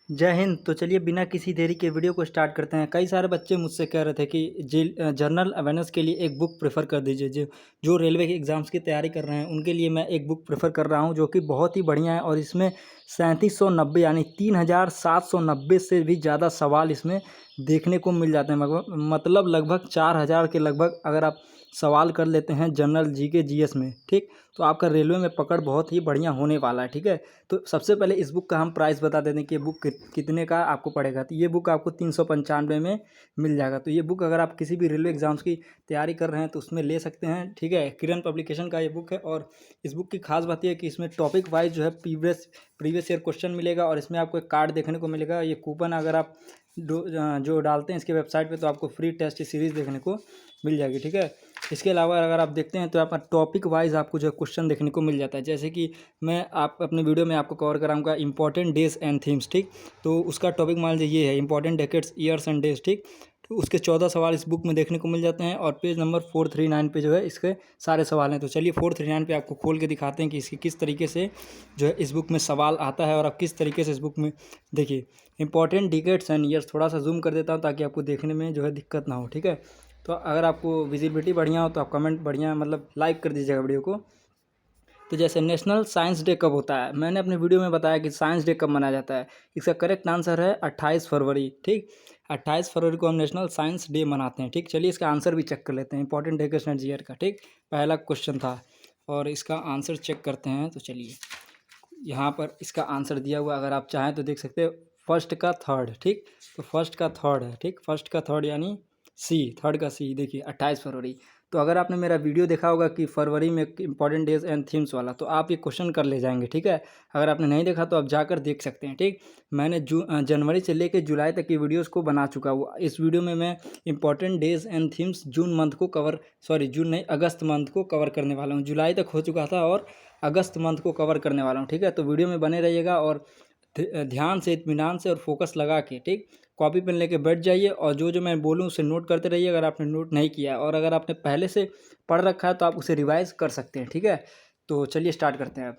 जय हिंद। तो चलिए बिना किसी देरी के वीडियो को स्टार्ट करते हैं। कई सारे बच्चे मुझसे कह रहे थे कि जनरल अवेयरनेस के लिए एक बुक प्रेफर कर दीजिए। जो रेलवे के एग्ज़ाम्स की तैयारी कर रहे हैं उनके लिए मैं एक बुक प्रेफर कर रहा हूं जो कि बहुत ही बढ़िया है और इसमें 3790 यानी 3790 से भी ज़्यादा सवाल इसमें देखने को मिल जाते हैं। मतलब लगभग 4000 के लगभग अगर आप सवाल कर लेते हैं जनरल जीके जीएस में, ठीक, तो आपका रेलवे में पकड़ बहुत ही बढ़िया होने वाला है। ठीक है, तो सबसे पहले इस बुक का हम प्राइस बता देते हैं कि ये बुक कितने का आपको पड़ेगा। तो ये बुक आपको 395 में मिल जाएगा। तो ये बुक अगर आप किसी भी रेलवे एग्ज़ाम्स की तैयारी कर रहे हैं तो उसमें ले सकते हैं। ठीक है, किरण पब्लिकेशन का ये बुक है और इस बुक की खास बात यह है कि इसमें टॉपिक वाइज जो है प्रीवियस ईयर क्वेश्चन मिलेगा और इसमें आपको एक कार्ड देखने को मिलेगा। ये कूपन अगर आप जो डालते हैं इसके वेबसाइट पे तो आपको फ्री टेस्ट सीरीज़ देखने को मिल जाएगी। ठीक है, इसके अलावा अगर आप देखते हैं तो आपका टॉपिक वाइज आपको जो क्वेश्चन देखने को मिल जाता है। जैसे कि मैं आप अपने वीडियो में आपको कवर कराऊंगा इंपॉर्टेंट डेज एंड थीम्स। ठीक, तो उसका टॉपिक मान लीजिए ये है important decades years and days. ठीक, तो उसके 14 सवाल इस बुक में देखने को मिल जाते हैं और पेज नंबर 439 पे जो है इसके सारे सवाल हैं। तो चलिए 439 पे आपको खोल के दिखाते हैं कि इसकी किस तरीके से जो है इस बुक में सवाल आता है और आप किस तरीके से इस बुक में देखिए इंपॉर्टेंट डेकेट्स एंड ईयर्स। थोड़ा सा जूम कर देता हूँ ताकि आपको देखने में जो है दिक्कत ना हो। ठीक है, तो अगर आपको विजिबिलिटी बढ़िया हो तो आप कमेंट बढ़िया मतलब लाइक कर दीजिएगा वीडियो को। तो जैसे नेशनल साइंस डे कब होता है, मैंने अपने वीडियो में बताया कि साइंस डे कब मनाया जाता है। इसका करेक्ट आंसर है 28 फरवरी। ठीक, 28 फरवरी को हम नेशनल साइंस डे मनाते हैं। ठीक, चलिए इसका आंसर भी चेक कर लेते हैं इंपॉर्टेंट डे क्वेश्चन ईयर का। ठीक, पहला क्वेश्चन था और इसका आंसर चेक करते हैं। तो चलिए यहाँ पर इसका आंसर दिया हुआ, अगर आप चाहें तो देख सकते हैं फर्स्ट का थर्ड। ठीक, तो फर्स्ट का थर्ड है। ठीक, फर्स्ट का थर्ड यानी सी, थर्ड का सी। देखिए 28 फरवरी। तो अगर आपने मेरा वीडियो देखा होगा कि फरवरी में इंपॉर्टेंट डेज एंड थीम्स वाला, तो आप ये क्वेश्चन कर ले जाएंगे। ठीक है, अगर आपने नहीं देखा तो आप जाकर देख सकते हैं। ठीक, मैंने जनवरी से लेकर जुलाई तक की वीडियोस को बना चुका हूँ। इस वीडियो में मैं important days and themes June month को कवर, सॉरी जून नहीं, अगस्त मंथ को कवर करने वाला हूँ। जुलाई तक हो चुका था और अगस्त मंथ को कवर करने वाला हूँ। ठीक है, तो वीडियो में बने रहिएगा और ध्यान से, इत्मीनान से और फोकस लगा के, ठीक, कॉपी पेन लेके बैठ जाइए और जो जो मैं बोलूँ उसे नोट करते रहिए अगर आपने नोट नहीं किया है। और अगर आपने पहले से पढ़ रखा है तो आप उसे रिवाइज कर सकते हैं। ठीक है, तो चलिए स्टार्ट करते हैं अब।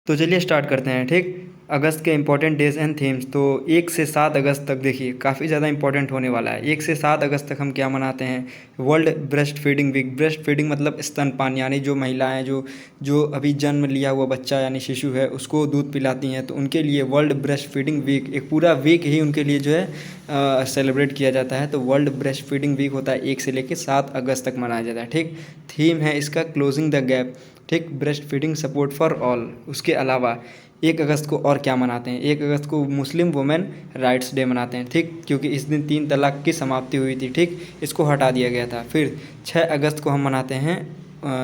तो चलिए स्टार्ट करते हैं। ठीक, अगस्त के इंपॉर्टेंट डेज एंड थीम्स। तो 1 से 7 अगस्त तक देखिए काफ़ी ज़्यादा इंपॉर्टेंट होने वाला है। 1 से 7 अगस्त तक हम क्या मनाते हैं, world breastfeeding week. Breastfeeding मतलब स्तनपान, यानी जो महिलाएं जो अभी जन्म लिया हुआ बच्चा यानी शिशु है उसको दूध पिलाती हैं, तो उनके लिए वर्ल्ड ब्रेस्ट फीडिंग वीक, एक पूरा वीक ही उनके लिए जो है सेलिब्रेट किया जाता है। तो वर्ल्ड ब्रेस्ट फीडिंग वीक होता है 1 से लेकर 7 अगस्त तक मनाया जाता है। ठीक, थीम है इसका क्लोजिंग द गैप। ठीक, breast feeding support for all. उसके अलावा 1 अगस्त को और क्या मनाते हैं, 1 अगस्त को मुस्लिम वुमेन राइट्स डे मनाते हैं। ठीक, क्योंकि इस दिन 3 तलाक की समाप्ति हुई थी। ठीक, इसको हटा दिया गया था। फिर 6 अगस्त को हम मनाते हैं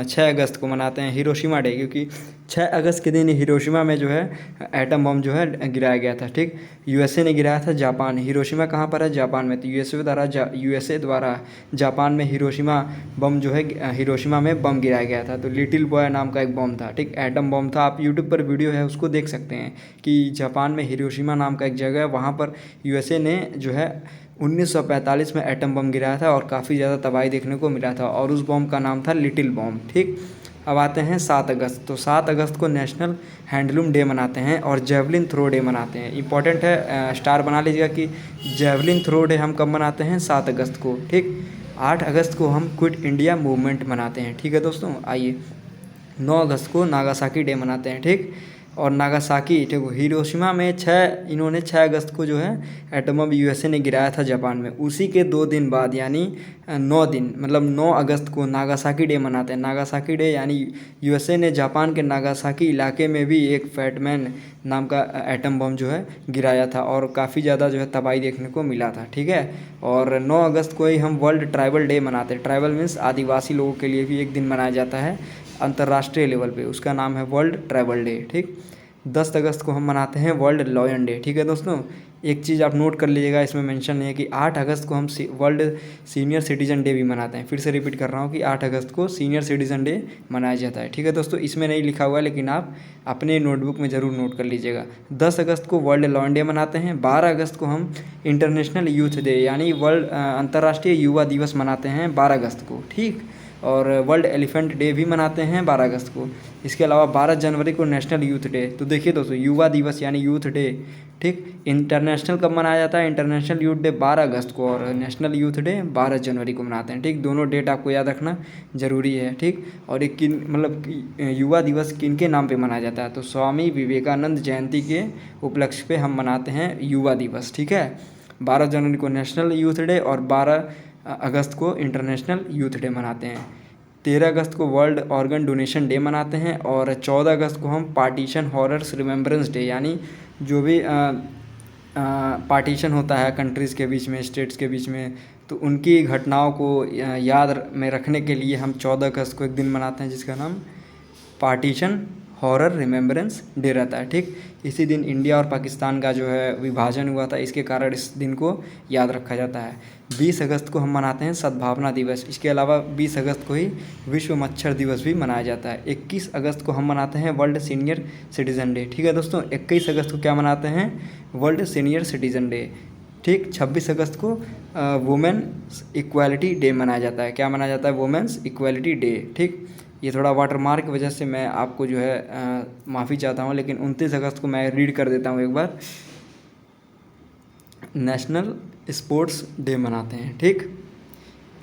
6 अगस्त को मनाते हैं हिरोशिमा डे, क्योंकि 6 अगस्त के दिन हिरोशिमा में जो है एटम बम जो है गिराया गया था। ठीक, यूएसए ने गिराया था जापान। हिरोशिमा कहाँ पर है, जापान में। तो यूएसए द्वारा जापान में हिरोशिमा बम जो है हिरोशिमा में बम गिराया गया था। तो लिटिल बॉय नाम का एक बम था। ठीक, एटम बम था। आप यूट्यूब पर वीडियो है उसको देख सकते हैं कि जापान में हिरोशिमा नाम का एक जगह है, वहाँ पर यूएसए ने जो है 1945 में एटम बम गिराया था और काफ़ी ज़्यादा तबाही देखने को मिला था और उस बम का नाम था लिटिल बम। ठीक, अब आते हैं 7 अगस्त। तो 7 अगस्त को नेशनल हैंडलूम डे मनाते हैं और जेवलिन थ्रो डे मनाते हैं। इंपॉर्टेंट है, स्टार बना लीजिएगा कि जेवलिन थ्रो डे हम कब मनाते हैं, 7 अगस्त को। ठीक, 8 अगस्त को हम क्विट इंडिया मूवमेंट मनाते हैं। ठीक है दोस्तों, आइए 9 अगस्त को नागासाकी डे मनाते हैं। ठीक, और नागासाकी, ठीक, हिरोशिमा में इन्होंने 6 अगस्त को जो है एटम बम यूएसए ने गिराया था जापान में। उसी के 2 दिन बाद यानी 9 दिन, मतलब 9 अगस्त को नागासाकी डे मनाते हैं। नागासाकी डे यानी यूएसए ने जापान के नागासाकी इलाके में भी एक फैटमैन नाम का एटम बम जो है गिराया था और काफ़ी ज़्यादा जो है तबाही देखने को मिला था। ठीक है, और 9 अगस्त को ही हम वर्ल्ड ट्राइबल डे मनाते हैं। ट्राइबल मीन्स आदिवासी लोगों के लिए भी एक दिन मनाया जाता है अंतर्राष्ट्रीय लेवल पे, उसका नाम है वर्ल्ड ट्राइबल डे। ठीक, 10 अगस्त को हम मनाते हैं वर्ल्ड लॉयन डे। ठीक है दोस्तों, एक चीज़ आप नोट कर लीजिएगा, इसमें मेंशन है कि 8 अगस्त को हम वर्ल्ड सीनियर सिटीजन डे भी मनाते हैं। फिर से रिपीट कर रहा हूँ कि 8 अगस्त को सीनियर सिटीजन डे मनाया जाता है। ठीक है दोस्तों, इसमें नहीं लिखा हुआ है लेकिन आप अपने नोटबुक में ज़रूर नोट कर लीजिएगा। 10 अगस्त को वर्ल्ड लॉयन डे मनाते हैं। 12 अगस्त को हम इंटरनेशनल यूथ डे यानी वर्ल्ड अंतर्राष्ट्रीय युवा दिवस मनाते हैं 12 अगस्त को। ठीक, और वर्ल्ड एलिफेंट डे भी मनाते हैं 12 अगस्त को। इसके अलावा 12 जनवरी को नेशनल यूथ डे। तो देखिए दोस्तों, युवा दिवस यानी यूथ डे, ठीक। इंटरनेशनल कब मनाया जाता है? इंटरनेशनल यूथ डे 12 अगस्त को और नेशनल यूथ डे 12 जनवरी को मनाते हैं, ठीक। दोनों डेट आपको याद रखना ज़रूरी है, ठीक। और एक किन मतलब युवा दिवस किन के नाम पे मनाया जाता है? तो स्वामी विवेकानंद जयंती के उपलक्ष्य पे हम मनाते हैं युवा दिवस, ठीक है। 12 जनवरी को नेशनल यूथ डे और 12 अगस्त को इंटरनेशनल यूथ डे मनाते हैं। 13 अगस्त को वर्ल्ड ऑर्गन डोनेशन डे मनाते हैं और 14 अगस्त को हम पार्टीशन हॉरर्स रिमेम्बरेंस डे, यानी जो भी पार्टीशन होता है कंट्रीज़ के बीच में, स्टेट्स के बीच में, तो उनकी घटनाओं को याद में रखने के लिए हम 14 अगस्त को एक दिन मनाते हैं जिसका नाम पार्टीशन हॉरर रिमेम्बरेंस डे रहता है, ठीक। इसी दिन इंडिया और पाकिस्तान का जो है विभाजन हुआ था, इसके कारण इस दिन को याद रखा जाता है। 20 अगस्त को हम मनाते हैं सद्भावना दिवस। इसके अलावा 20 अगस्त को ही विश्व मच्छर दिवस भी मनाया जाता है। 21 अगस्त को हम मनाते हैं वर्ल्ड सीनियर सिटीज़न डे, ठीक है दोस्तों। 21 अगस्त को क्या मनाते हैं? वर्ल्ड सीनियर सिटीज़न डे, ठीक। 26 अगस्त को वुमेन इक्वालिटी डे मनाया जाता है। क्या मनाया जाता है? वुमेन्स इक्वालिटी डे, ठीक। ये थोड़ा वाटरमार्क की वजह से मैं आपको जो है माफ़ी चाहता हूँ, लेकिन 29 अगस्त को मैं रीड कर देता हूँ एक बार। नेशनल स्पोर्ट्स डे मनाते हैं, ठीक।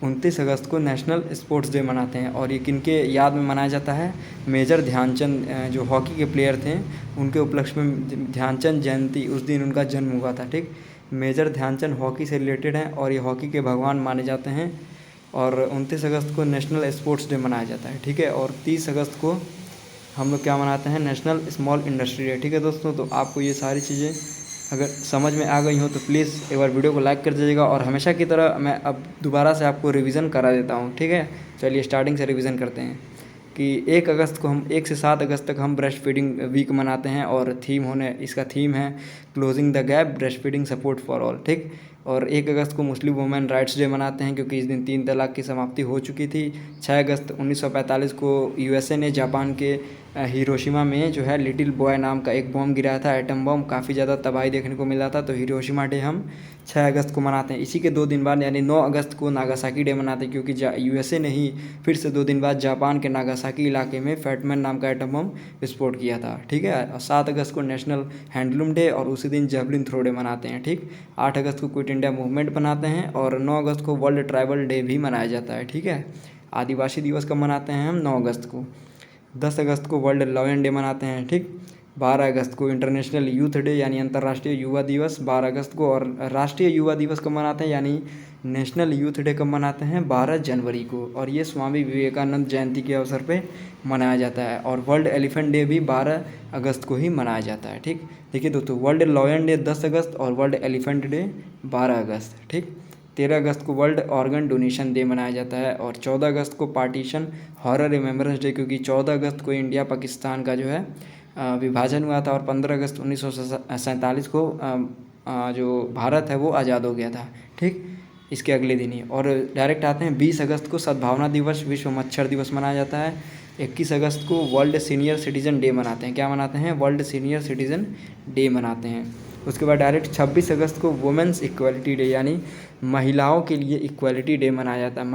29 अगस्त को नेशनल स्पोर्ट्स डे मनाते हैं और ये किनके याद में मनाया जाता है? मेजर ध्यानचंद जो हॉकी के प्लेयर थे, उनके उपलक्ष्य में ध्यानचंद जयंती, उस दिन उनका जन्म हुआ था, ठीक। मेजर ध्यानचंद हॉकी से रिलेटेड हैं और ये हॉकी के भगवान माने जाते हैं। और 29 अगस्त को नेशनल स्पोर्ट्स डे मनाया जाता है, ठीक है। और 30 अगस्त को हम लोग क्या मनाते हैं? नेशनल स्मॉल इंडस्ट्री डे, ठीक है दोस्तों। तो आपको ये सारी चीज़ें अगर समझ में आ गई हो तो प्लीज़ एक बार वीडियो को लाइक कर दीजिएगा। और हमेशा की तरह मैं अब दोबारा से आपको रिवीजन करा देता हूँ, ठीक है। चलिए स्टार्टिंग से रिवीजन करते हैं कि 1 अगस्त को हम 1 से 7 अगस्त तक हम ब्रेस्ट फीडिंग वीक मनाते हैं और इसका थीम है closing the gap breast feeding support for all, ठीक। और 1 अगस्त को मुस्लिम वुमेन राइट्स डे मनाते हैं क्योंकि इस दिन 3 तलाक की समाप्ति हो चुकी थी। 6 अगस्त 1945 को यूएसए ने जापान के हिरोशिमा में जो है लिटिल बॉय नाम का एक बॉम्ब गिराया था, एटम बॉम्ब। काफ़ी ज़्यादा तबाही देखने को मिला था, तो हिरोशिमा डे हम 6 अगस्त को मनाते हैं। इसी के 2 दिन बाद यानी 9 अगस्त को नागासाकी डे मनाते हैं क्योंकि यूएसए ने ही फिर से 2 दिन बाद जापान के नागासाकी इलाके में फैटमैन नाम का एटम बम विस्फोट किया था, ठीक है। और 7 अगस्त को नेशनल हैंडलूम डे और उसी दिन जेवलिन थ्रो डे मनाते हैं, ठीक। 8 अगस्त को क्विट इंडिया मूवमेंट मनाते हैं और 9 अगस्त को वर्ल्ड ट्राइबल डे भी मनाया जाता है, ठीक है। आदिवासी दिवस कब मनाते हैं हम? 9 अगस्त को। 10 अगस्त को वर्ल्ड लॉयन डे मनाते हैं, ठीक। 12 अगस्त को इंटरनेशनल यूथ डे यानी अंतर्राष्ट्रीय युवा दिवस 12 अगस्त को। और राष्ट्रीय युवा दिवस कब मनाते हैं यानी नेशनल यूथ डे कब मनाते हैं? 12 जनवरी को। और ये स्वामी विवेकानंद जयंती के अवसर पे मनाया जाता है। और वर्ल्ड एलिफेंट डे भी 12 अगस्त को ही मनाया जाता है, ठीक। देखिए दोस्तों, वर्ल्ड लॉयन डे 10 अगस्त और वर्ल्ड एलिफेंट डे 12 अगस्त, ठीक। 13 अगस्त को वर्ल्ड ऑर्गन डोनेशन डे मनाया जाता है और 14 अगस्त को पार्टीशन हॉरर रिमेम्बरेंस डे क्योंकि 14 अगस्त को इंडिया पाकिस्तान का जो है विभाजन हुआ था और 15 अगस्त 1947 को जो भारत है वो आज़ाद हो गया था, ठीक। इसके अगले दिन ही। और डायरेक्ट आते हैं 20 अगस्त को सद्भावना दिवस विश्व मच्छर दिवस मनाया जाता है। 21 अगस्त को वर्ल्ड सीनियर सिटीज़न डे मनाते हैं। क्या मनाते हैं? वर्ल्ड सीनियर सिटीज़न डे मनाते हैं। उसके बाद डायरेक्ट 26 अगस्त को वुमेन्स इक्वलिटी डे यानी महिलाओं के लिए इक्वलिटी डे मनाया जाता है।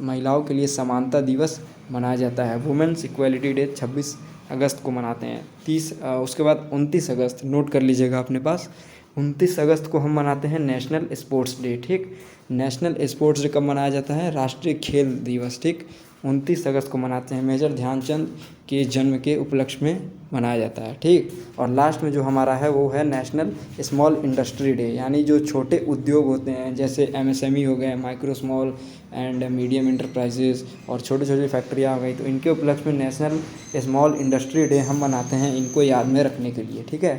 महिलाओं के लिए समानता दिवस मनाया जाता है। वुमेन्स इक्वलिटी डे 26 अगस्त को मनाते हैं। उसके बाद 29 अगस्त नोट कर लीजिएगा अपने पास। 29 अगस्त को हम मनाते हैं नेशनल स्पोर्ट्स डे, ठीक। नेशनल स्पोर्ट्स डे कब मनाया जाता है? राष्ट्रीय खेल दिवस, ठीक। 29 अगस्त को मनाते हैं। मेजर ध्यानचंद के जन्म के उपलक्ष्य में मनाया जाता है, ठीक। और लास्ट में जो हमारा है वो है नेशनल स्मॉल इंडस्ट्री डे यानी जो छोटे उद्योग होते हैं जैसे MSME हो गए, micro small and medium enterprises और छोटी छोटी फैक्ट्रियाँ हो गई, तो इनके उपलक्ष्य में नेशनल स्मॉल इंडस्ट्री डे हम मनाते हैं इनको याद में रखने के लिए, ठीक है।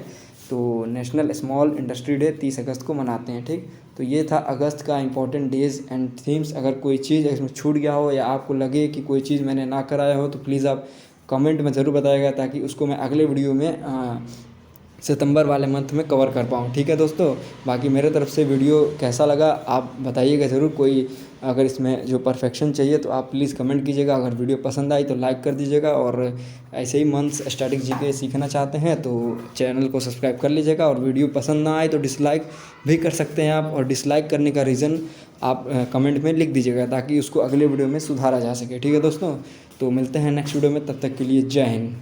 तो नेशनल स्मॉल इंडस्ट्री डे 30 अगस्त को मनाते हैं, ठीक। तो ये था अगस्त का इंपॉर्टेंट डेज़ एंड थीम्स। अगर कोई चीज़ इसमें छूट गया हो या आपको लगे कि कोई चीज़ मैंने ना कराया हो तो प्लीज़ आप कमेंट में ज़रूर बताइएगा ताकि उसको मैं अगले वीडियो में सितंबर वाले मंथ में कवर कर पाऊँ, ठीक है दोस्तों। बाकी मेरे तरफ से वीडियो कैसा लगा आप बताइएगा ज़रूर। कोई अगर इसमें जो परफेक्शन चाहिए तो आप प्लीज़ कमेंट कीजिएगा। अगर वीडियो पसंद आई तो लाइक कर दीजिएगा, और ऐसे ही मंथ्स स्टैटिक जीके सीखना चाहते हैं तो चैनल को सब्सक्राइब कर लीजिएगा। और वीडियो पसंद ना आए तो डिसलाइक भी कर सकते हैं आप, और डिसलाइक करने का रीज़न आप कमेंट में लिख दीजिएगा ताकि उसको अगले वीडियो में सुधारा जा सके। ठीक है दोस्तों, तो मिलते हैं नेक्स्ट वीडियो में, तब तक के लिए जय हिंद।